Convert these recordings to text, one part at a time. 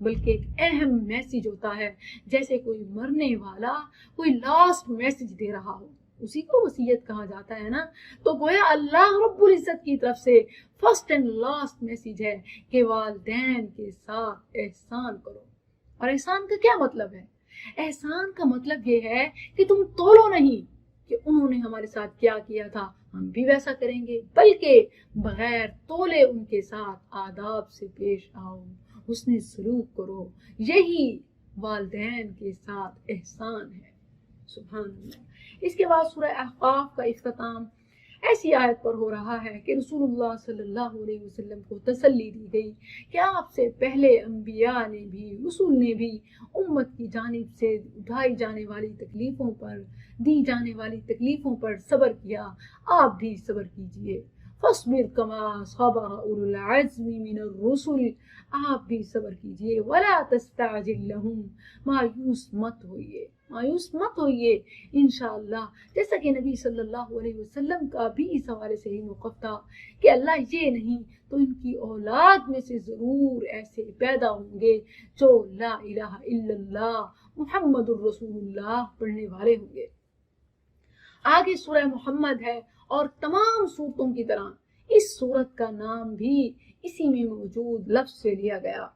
بلکہ ایک اہم میسج ہوتا ہے، جیسے کوئی مرنے والا کوئی لاسٹ میسج دے رہا ہو، اسی کو وصیت کہا جاتا ہے نا۔ تو گویا اللہ رب العزت کی طرف سے فرسٹ اینڈ لاسٹ میسج ہے کہ والدین کے ساتھ احسان کرو۔ اور احسان کا کیا مطلب ہے؟ احسان کا مطلب یہ ہے کہ تم تولو نہیں کہ انہوں نے ہمارے ساتھ کیا کیا تھا ہم بھی ویسا کریں گے، بلکہ بغیر تولے ان کے ساتھ آداب سے پیش آؤ، حسن سلوک کرو۔ یہی والدین کے ساتھ احسان ہے۔ سبحان اللہ۔ اس کے بعد سورہ احقاف کا اختتام ایسی آیت پر ہو رہا ہے کہ رسول اللہ صلی اللہ علیہ وسلم کو تسلی دی گئی کہ آپ سے پہلے انبیاء نے بھی، رسول نے بھی امت کی جانب سے اٹھائی جانے والی تکلیفوں پر، دی جانے والی تکلیفوں پر صبر کیا، آپ بھی صبر کیجئے۔ فاصبر کما صبر اولو العزم من الرسل، آپ بھی صبر کیجئے۔ ولا تستعجل لهم، مایوس مت ہوئیے انشاءاللہ۔ جیسا کہ نبی صلی اللہ علیہ وسلم کا بھی اس حوالے سے ہی موقف تھا کہ اللہ یہ نہیں تو ان کی اولاد میں سے ضرور ایسے پیدا ہوں گے جو لا الہ الا اللہ محمد الرسول اللہ پڑھنے والے ہوں گے۔ آگے سورہ محمد ہے اور تمام صورتوں کی طرح اس صورت کا نام بھی اسی میں موجود لفظ سے لیا گیا۔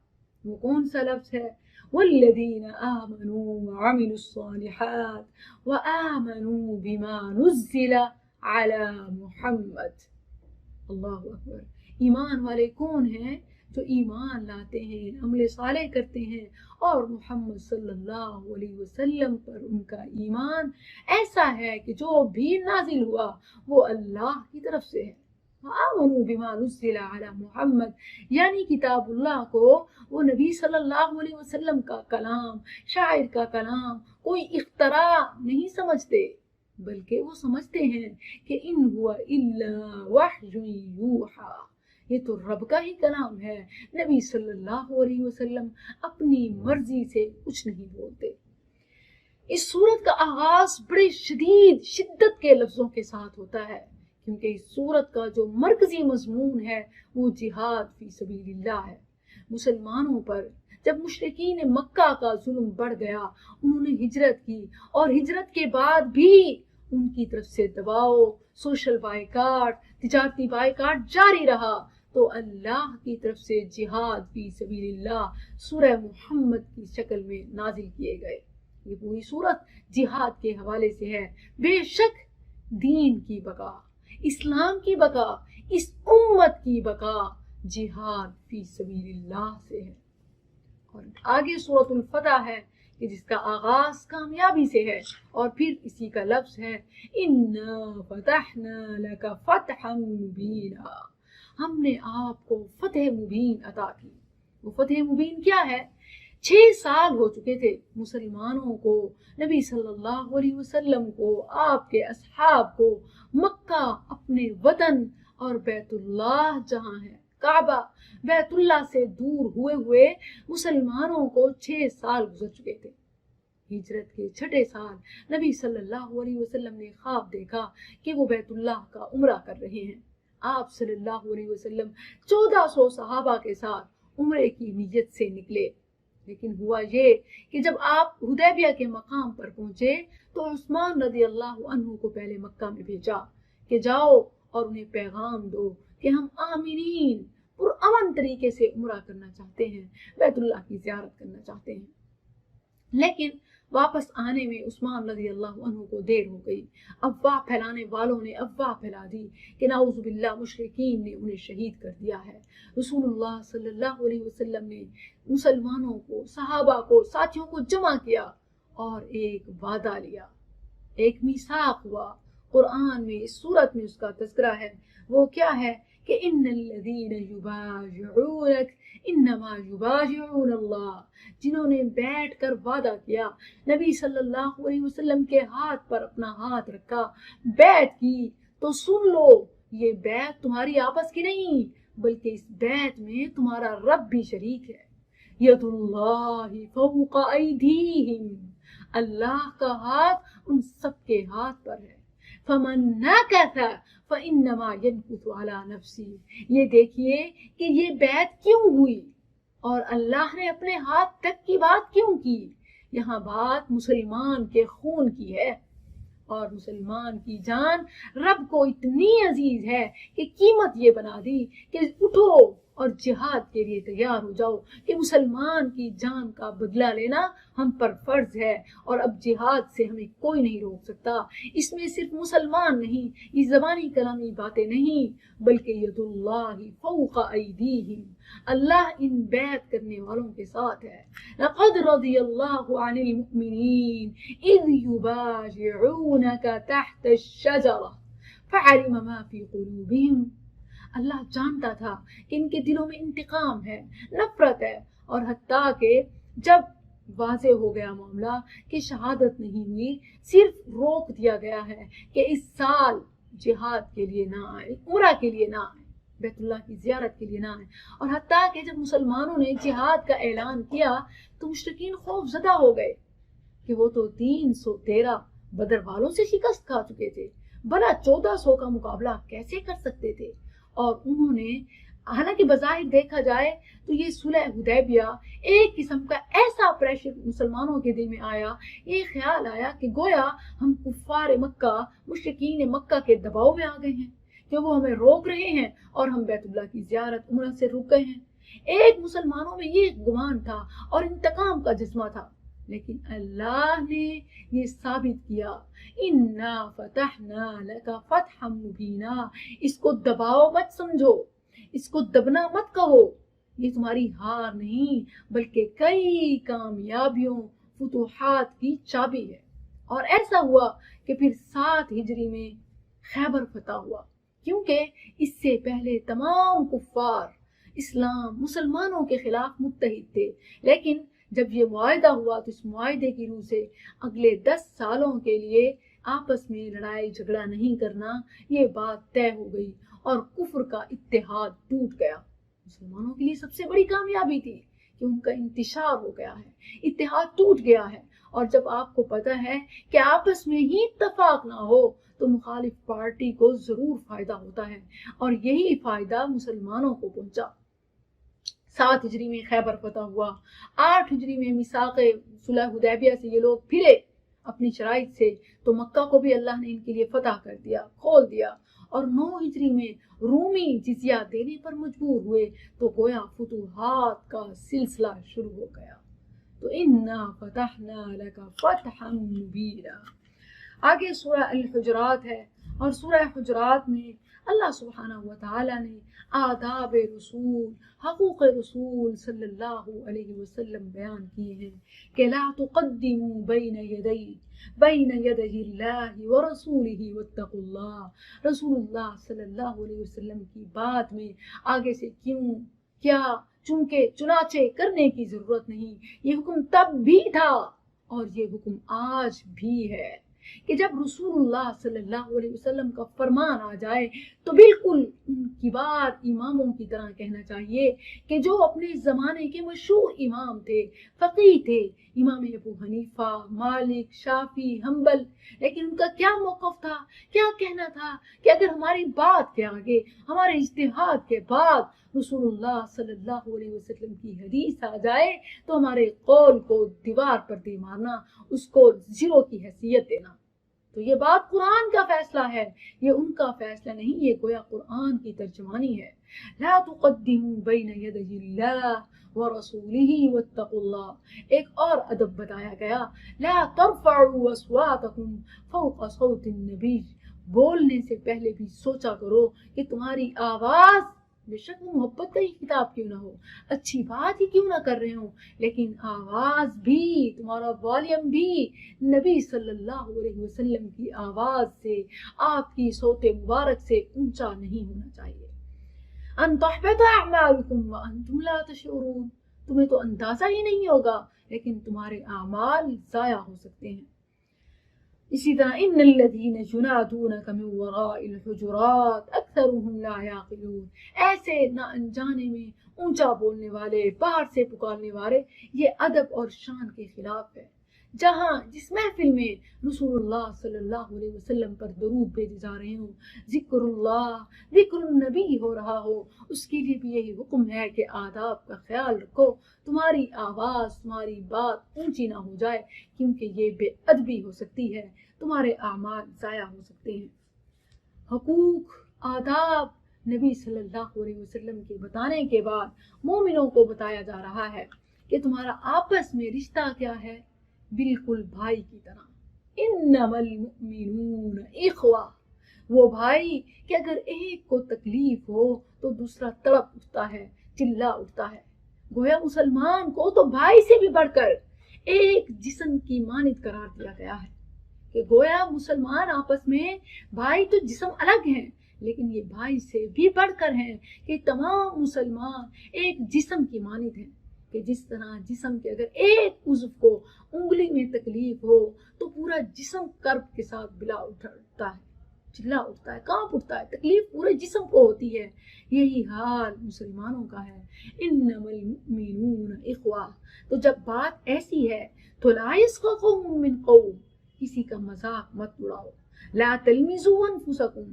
وہ کون سا لفظ ہے؟ والذین آمنوا وعملوا الصالحات وآمنوا بما نزل علی محمد۔ اللہ اکبر۔ ایمان والے کون ہیں؟ جو ایمان لاتے ہیں، عمل صالح کرتے ہیں اور محمد صلی اللہ علیہ وسلم پر ان کا ایمان ایسا ہے کہ جو بھی نازل ہوا وہ اللہ کی طرف سے ہے۔ وآمنوا بما نزل علی محمد، یعنی کتاب اللہ کو وہ نبی صلی اللہ علیہ وسلم کا کلام، شاعر کا کلام، کوئی اختراع نہیں سمجھتے، بلکہ وہ سمجھتے ہیں کہ ان ہوا الا وحی یوحی، یہ تو رب کا ہی کلام ہے، نبی صلی اللہ علیہ وسلم اپنی مرضی سے کچھ نہیں بولتے۔ اس سورت کا آغاز بڑے شدت کے لفظوں کے ساتھ ہوتا ہے، کیونکہ اس سورت کا جو مرکزی مضمون ہے وہ جہاد فی سبیل اللہ ہے۔ مسلمانوں پر جب مشرکین مکہ کا ظلم بڑھ گیا، انہوں نے ہجرت کی اور ہجرت کے بعد بھی ان کی طرف سے دباؤ، سوشل بائیکاٹ، تجارتی بائیکاٹ جاری رہا، تو اللہ کی طرف سے جہاد فی سبیل اللہ سورہ محمد کی شکل میں نازل کیے گئے۔ یہ پوری سورت جہاد کے حوالے سے ہے۔ بے شک دین کی بقا، اسلام کی بقا، اس امت کی بقا جہاد فی سبیل اللہ سے ہے۔ اور آگے سورۃ الفتح ہے کہ جس کا آغاز کامیابی سے ہے اور پھر اسی کا لفظ ہے اِنَّا فَتَحْنَا لَكَ فَتْحًا مُبِينًا، ہم نے آپ کو فتح مبین عطا کی۔ وہ فتح مبین کیا ہے؟ 6 سال ہو چکے تھے مسلمانوں کو، نبی صلی اللہ علیہ وسلم کو، آپ کے اصحاب کو مکہ اپنے وطن اور بیت اللہ جہاں ہے کعبہ، بیت اللہ سے دور ہوئے مسلمانوں کو 6 سال گزر چکے تھے۔ ہجرت کے 6 سال نبی صلی اللہ علیہ وسلم نے خواب دیکھا کہ وہ بیت اللہ کا عمرہ کر رہے ہیں۔ آپ صلی اللہ علیہ وسلم 1400 صحابہ کے ساتھ عمرے کی نیت سے نکلے، لیکن ہوا یہ کہ جب آپ حدیبیہ کے مقام پر پہنچے تو عثمان رضی اللہ عنہ کو پہلے مکہ میں بھیجا کہ جاؤ اور انہیں پیغام دو کہ ہم آمینین پرامن طریقے سے عمرہ کرنا چاہتے ہیں، بیت اللہ کی زیارت کرنا چاہتے ہیں۔ لیکن واپس آنے میں عثمان رضی اللہ عنہ کو دیر ہو گئی۔ افواہ پھیلانے والوں نے افواہ پھیلا دی کہ نعوذ باللہ مشرکین نے انہیں شہید کر دیا ہے۔ رسول اللہ صلی اللہ علیہ وسلم نے مسلمانوں کو، صحابہ کو، ساتھیوں کو جمع کیا اور ایک وعدہ لیا، ایک میثاق ہوا۔ قرآن میں اس سورت میں اس کا تذکرہ ہے۔ وہ کیا ہے کہ ان الذین یبایعونک انما یبایعون اللہ، جنہوں نے بیٹھ کر وعدہ کیا، نبی صلی اللہ علیہ وسلم کے ہاتھ پر اپنا ہاتھ رکھا، بیعت کی، تو سن لو یہ بیعت تمہاری آپس کی نہیں، بلکہ اس بیعت میں تمہارا رب بھی شریک ہے۔ ید اللہ فوق ایدیہم، اللہ کا ہاتھ ان سب کے ہاتھ پر ہے۔ فمن نکث فانما ينكث على نفسه، یہ دیکھیے کہ یہ بیعت کیوں ہوئی، اور اللہ نے اپنے ہاتھ تک کی بات کیوں کی؟ یہاں بات مسلمان کے خون کی ہے، اور مسلمان کی جان رب کو اتنی عزیز ہے کہ قیمت یہ بنا دی کہ اٹھو اور جہاد کے لیے تیار ہو جاؤ، کہ مسلمان کی جان کا بدلہ لینا ہم پر فرض ہے، اور اب جہاد سے ہمیں کوئی نہیں روک سکتا۔ اس میں صرف مسلمان نہیں، یہ زبانی کلامی باتیں نہیں، بلکہ ید اللہ فوق ایدیہم، اللہ ان بیعت کرنے والوں کے ساتھ ہے۔ لقد رضی اللہ عن المؤمنین اذ یبایعونک تحت الشجرہ فعلم ما فی قلوبہم۔ اللہ جانتا تھا کہ ان کے دلوں میں انتقام ہے، نفرت ہے، اور حتیٰ کہ جب واضح ہو گیا معاملہ کہ شہادت نہیں ہوئی، صرف روک دیا گیا ہے کہ اس سال جہاد کے لیے نہ آئے، عمرہ کے لیے نہ آئے، بیت اللہ کی زیارت کے لیے نہ آئے، اور حتیٰ کہ جب مسلمانوں نے جہاد کا اعلان کیا تو مشرکین خوف زدہ ہو گئے کہ وہ تو 313 بدر والوں سے شکست کھا چکے تھے، بھلا 1400 کا مقابلہ کیسے کر سکتے تھے؟ اور انہوں نے، حالانکہ بظاہر دیکھا جائے تو یہ صلح حدیبیہ ایک قسم کا ایسا پریشر مسلمانوں کے دل میں آیا، یہ خیال آیا کہ گویا ہم کفار مکہ، مشرکین مکہ کے دباؤ میں آ گئے ہیں کہ وہ ہمیں روک رہے ہیں اور ہم بیت اللہ کی زیارت عمرہ سے رک گئے ہیں۔ ایک مسلمانوں میں یہ گمان تھا اور انتقام کا جذبہ تھا، لیکن اللہ نے یہ ثابت کیا، اِنَّا فَتَحْنَا لَكَ فَتْحًا مُبِينًا، اس کو دباؤ مت سمجھو، اس کو دبنا مت کہو، یہ تمہاری ہار نہیں بلکہ کئی کامیابیوں، فتوحات کی چابی ہے۔ اور ایسا ہوا کہ پھر 7 ہجری میں خیبر فتح ہوا، کیونکہ اس سے پہلے تمام کفار اسلام مسلمانوں کے خلاف متحد تھے، لیکن جب یہ معاہدہ ہوا تو اس معاہدے کی روح سے اگلے 10 سالوں کے لیے آپس میں لڑائی جھگڑا نہیں کرنا، یہ بات طے ہو گئی اور کفر کا اتحاد ٹوٹ گیا۔ مسلمانوں کے لیے سب سے بڑی کامیابی تھی کہ ان کا انتشار ہو گیا ہے، اتحاد ٹوٹ گیا ہے، اور جب آپ کو پتہ ہے کہ آپس میں ہی اتفاق نہ ہو تو مخالف پارٹی کو ضرور فائدہ ہوتا ہے، اور یہی فائدہ مسلمانوں کو پہنچا۔ 7 ہجری میں خیبر فتح ہوا، 8 ہجری میں میثاق صلح حدیبیہ سے یہ لوگ پھرے اپنی شرائط سے، تو مکہ کو بھی اللہ نے ان کے لیے فتح کر دیا، کھول دیا، اور 9 ہجری میں رومی جزیہ دینے پر مجبور ہوئے، تو گویا فتوحات کا سلسلہ شروع ہو گیا۔ تو اِنَّا فَتَحْنَا لَكَ فَتْحًا مُبِينًا۔ آگے سورہ الحجرات ہے، اور سورہ حجرات میں اللہ سبحانہ وتعالی نے آداب رسول، حقوق رسول صلی اللہ علیہ وسلم بیان کیے ہیں کہ لا تقدموا بین یدی اللہ ورسولہ واتقوا اللہ۔ رسول اللہ صلی اللہ علیہ وسلم کی بات میں آگے سے کیوں، کیا، چونکہ، چنانچہ کرنے کی ضرورت نہیں۔ یہ حکم تب بھی تھا اور یہ حکم آج بھی ہے کہ جب رسول اللہ صلی اللہ علیہ وسلم کا فرمان آ جائے تو بالکل ان کبار اماموں کی طرح کہنا چاہیے کہ جو اپنے زمانے کے مشہور امام تھے، فقیہ تھے، امام ابو حنیفہ، مالک، شافعی، حنبل، لیکن ان کا کیا موقف تھا، کیا کہنا تھا کہ اگر ہماری بات کے آگے، ہمارے اجتہاد کے بعد رسول اللہ صلی اللہ علیہ وسلم کی حدیث آ جائے تو ہمارے قول کو دیوار پر دے مارنا، اس کو زیرو کی حیثیت دینا۔ تو یہ بات قرآن کا فیصلہ ہے، یہ ان کا فیصلہ نہیں، یہ گویا قرآن کی ترجمانی ہے۔ لا تقدموا بین یدی اللہ ورسولہ واتقوا اللہ۔ ایک اور ادب بتایا گیا، لا ترفعوا اصواتکم فوق صوت النبی۔ بولنے سے پہلے بھی سوچا کرو کہ تمہاری آواز، بے شک وہ محبت کا ہی خطاب کیوں نہ ہو، اچھی بات ہی کیوں نہ کر رہے ہوں، لیکن آواز بھی، تمہارا والیوم بھی نبی صلی اللہ علیہ وسلم کی آواز سے، آپ کی صوت مبارک سے اونچا نہیں ہونا چاہیے۔ ان تحبط اعمالکم وانتم لا تشعرون۔ تمہیں تو اندازہ ہی نہیں ہوگا لیکن تمہارے اعمال ضائع ہو سکتے ہیں۔ اسی طرح ان الذین ینادونک من وراء الحجرات اکثرهم لا یعقلون۔ ایسے نہ انجانے میں اونچا بولنے والے، باہر سے پکارنے والے، یہ ادب اور شان کے خلاف ہے۔ جہاں جس محفل میں رسول اللہ صلی اللہ علیہ وسلم پر درود بھیجے جا رہے ہوں، ذکر النبی ہو رہا ہو، اس کے لیے بھی یہی حکم ہے کہ آداب کا خیال رکھو، تمہاری آواز، تمہاری بات اونچی نہ ہو جائے، کیونکہ یہ بے ادبی ہو سکتی ہے، تمہارے اعمال ضائع ہو سکتے ہیں۔ حقوق، آداب نبی صلی اللہ علیہ وسلم کے بتانے کے بعد مومنوں کو بتایا جا رہا ہے کہ تمہارا آپس میں رشتہ کیا ہے، بالکل بھائی کی طرح۔ انما المؤمنون اخوہ، وہ بھائی کہ اگر ایک کو تکلیف ہو تو دوسرا تڑپ اٹھتا ہے، چلا اٹھتا ہے۔ گویا مسلمان کو تو بھائی سے بھی بڑھ کر ایک جسم کی مانند قرار دیا گیا ہے، کہ گویا مسلمان آپس میں بھائی تو جسم الگ ہیں، لیکن یہ بھائی سے بھی بڑھ کر ہیں کہ تمام مسلمان ایک جسم کی مانند ہیں، کہ جس طرح جسم کے اگر ایک عضو کو انگلی میں تکلیف ہو تو پورا جسم کرب کے ساتھ بلا اٹھتا ہے، چلا اٹھتا ہے، کانپ اٹھتا ہے، تکلیف پورے جسم کو ہوتی ہے۔ یہی حال مسلمانوں کا ہے۔ انما المؤمنون اخوہ، تو جب بات ایسی ہے تو لا یسخر قوم من قوم، کسی کا مذاق مت اڑاؤ۔ لا تلمزوا انفسکم،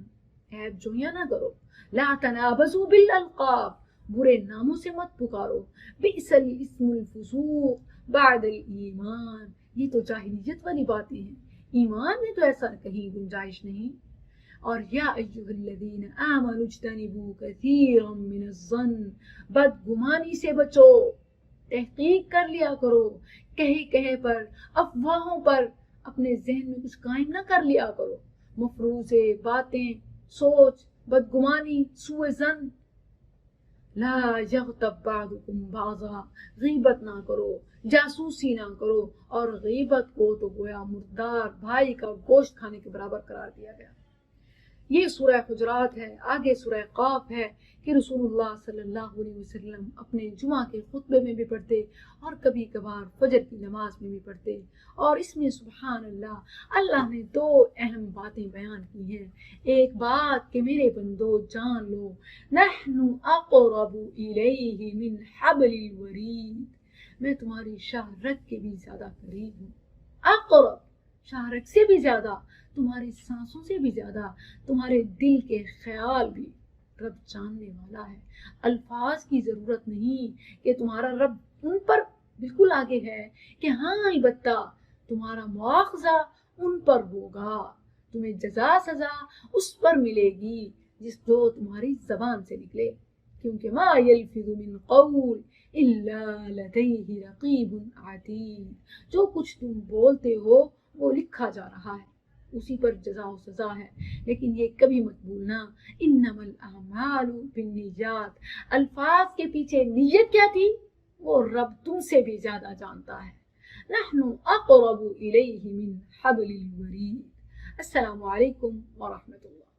عیب جویاں نہ کرو۔ لا تنابزوا بالالقاب، برے ناموں سے مت پکارو۔ بئس الاسم الفسوق بعد الایمان، یہ تو جاہلیت والی باتیں ہیں، ایمان میں تو ایسا کہیں گنجائش نہیں۔ اور یا ایھا الذین آمنوا اجتنبوا کثیرا من الظن، بدگمانی سے بچو، تحقیق کر لیا کرو، کہے پر، افواہوں پر اپنے ذہن میں کچھ قائم نہ کر لیا کرو، مفروضے باتیں، سوچ، بدگمانی، سوء ظن۔ لا یغتب بعضکم بعضا، غیبت نہ کرو، جاسوسی نہ کرو، اور غیبت کو تو گویا مردار بھائی کا گوشت کھانے کے برابر قرار دیا گیا۔ یہ سورہ حجرات ہے۔ آگے سورہ قاف ہے کہ رسول اللہ صلی اللہ علیہ وسلم اپنے جمعہ کے خطبے میں بھی پڑھتے اور کبھی کبھار فجر کی نماز میں بھی پڑھتے، اور اس میں سبحان اللہ نے دو اہم باتیں بیان کی ہیں۔ ایک بات کہ میرے بندو جان لو، نحن اقرب الیہ من حبل الورید، میں تمہاری شاہ رگ کے بھی زیادہ قریب ہوں۔ اقرب، شاہ رگ سے بھی زیادہ، تمہاری سانسوں سے بھی زیادہ، تمہارے دل کے خیال بھی رب جاننے والا ہے۔ الفاظ کی ضرورت نہیں کہ تمہارا رب ان پر بالکل آگے ہے، کہ ہاں البتہ تمہارا مواخذہ ان پر ہوگا، تمہیں جزا سزا اس پر ملے گی جس جو تمہاری زبان سے نکلے، کیونکہ ما یلفظ من قول الا لدیہ رقیب عتید، جو کچھ تم بولتے ہو وہ لکھا جا رہا ہے، اسی پر جزا و سزا ہے۔ لیکن یہ کبھی مت بھولنا، انما الاعمال بالنیات، الفاظ کے پیچھے نیت کیا تھی وہ رب تم سے بھی زیادہ جانتا ہے۔ نحن اقرب الیہ من حبل الورید۔ السلام علیکم ورحمۃ اللہ۔